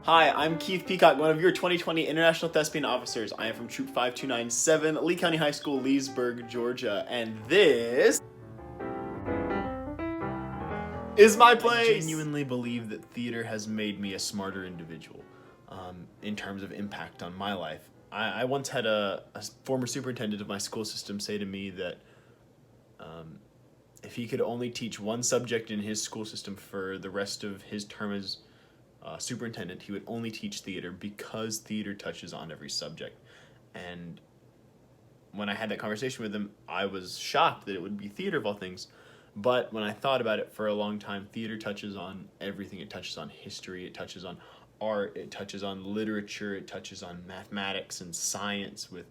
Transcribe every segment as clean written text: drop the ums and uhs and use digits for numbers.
Hi, I'm Keith Peacock, one of your 2020 International Thespian Officers. I am from Troop 5297, Lee County High School, Leesburg, Georgia, and this is my place! I genuinely believe that theater has made me a smarter individual in terms of impact on my life. I once had a former superintendent of my school system say to me that if he could only teach one subject in his school system for the rest of his term as superintendent, he would only teach theater because theater touches on every subject. And when I had that conversation with him, I was shocked that it would be theater of all things. But when I thought about it for a long time, theater touches on everything. It touches on history, it touches on art, it touches on literature, it touches on mathematics and science with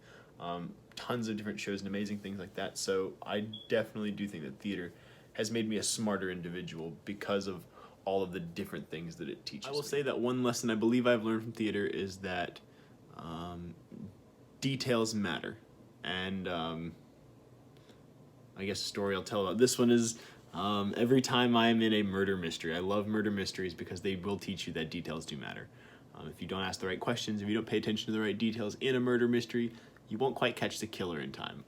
tons of different shows and amazing things like that. So I definitely do think that theater has made me a smarter individual because of all of the different things that it teaches. I will say that one lesson I believe I've learned from theater is that details matter. And I guess a story I'll tell about this one is every time I'm in a murder mystery, I love murder mysteries because they will teach you that details do matter. If you don't ask the right questions, if you don't pay attention to the right details in a murder mystery, you won't quite catch the killer in time.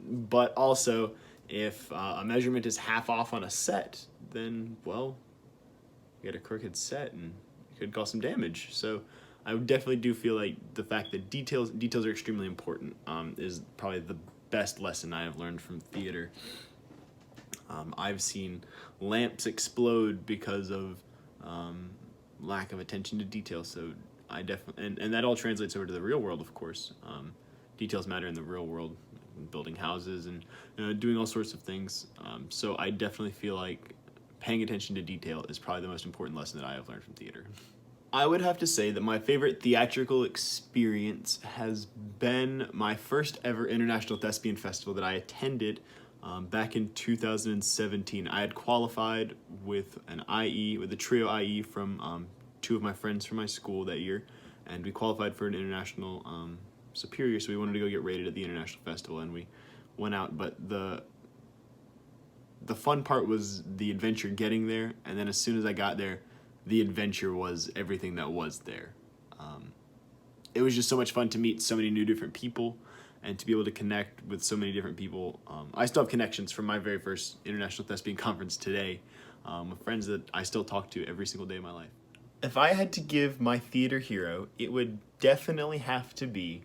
But also, if a measurement is half off on a set, then, well, you get a crooked set and it could cause some damage. So I definitely do feel like the fact that details are extremely important is probably the best lesson I have learned from theater. I've seen lamps explode because of lack of attention to detail. So I definitely, and that all translates over to the real world, of course. Details matter in the real world, building houses and doing all sorts of things. So I definitely feel like paying attention to detail is probably the most important lesson that I have learned from theater. I would have to say that my favorite theatrical experience has been my first ever International Thespian Festival that I attended back in 2017. I had qualified with an IE, with a trio IE from two of my friends from my school that year, and we qualified for an international superior, so we wanted to go get rated at the International Festival, and we went out, but the fun part was the adventure getting there, and then as soon as I got there, the adventure was everything that was there. It was just so much fun to meet so many new different people and to be able to connect with so many different people. I still have connections from my very first International Thespian Conference today with friends that I still talk to every single day of my life. If I had to give my theater hero, it would definitely have to be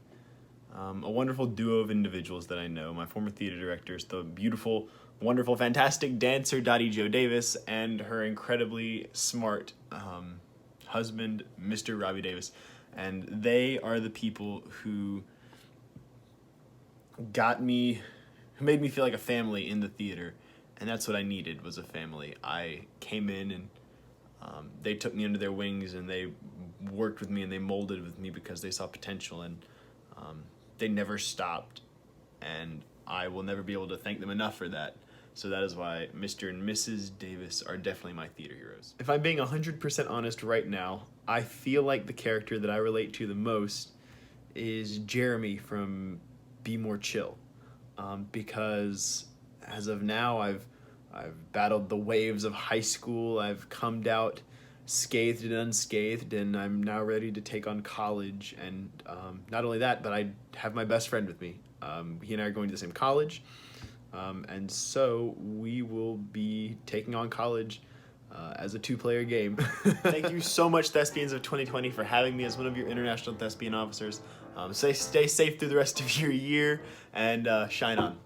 a wonderful duo of individuals that I know. My former theater directors, the beautiful, wonderful, fantastic dancer Dottie Jo Davis, and her incredibly smart husband, Mr. Robbie Davis. And they are the people who made me feel like a family in the theater. And that's what I needed, was a family. I came in and they took me under their wings and they worked with me and they molded with me because they saw potential, and they never stopped. And I will never be able to thank them enough for that. So that is why Mr. and Mrs. Davis are definitely my theater heroes. If I'm being 100% honest right now, I feel like the character that I relate to the most is Jeremy from Be More Chill. Because as of now, I've battled the waves of high school, I've come out scathed and unscathed, and I'm now ready to take on college. And not only that, but I have my best friend with me. He and I are going to the same college. And so we will be taking on college as a two-player game. Thank you so much, Thespians of 2020, for having me as one of your International Thespian Officers. Stay safe through the rest of your year, and shine on.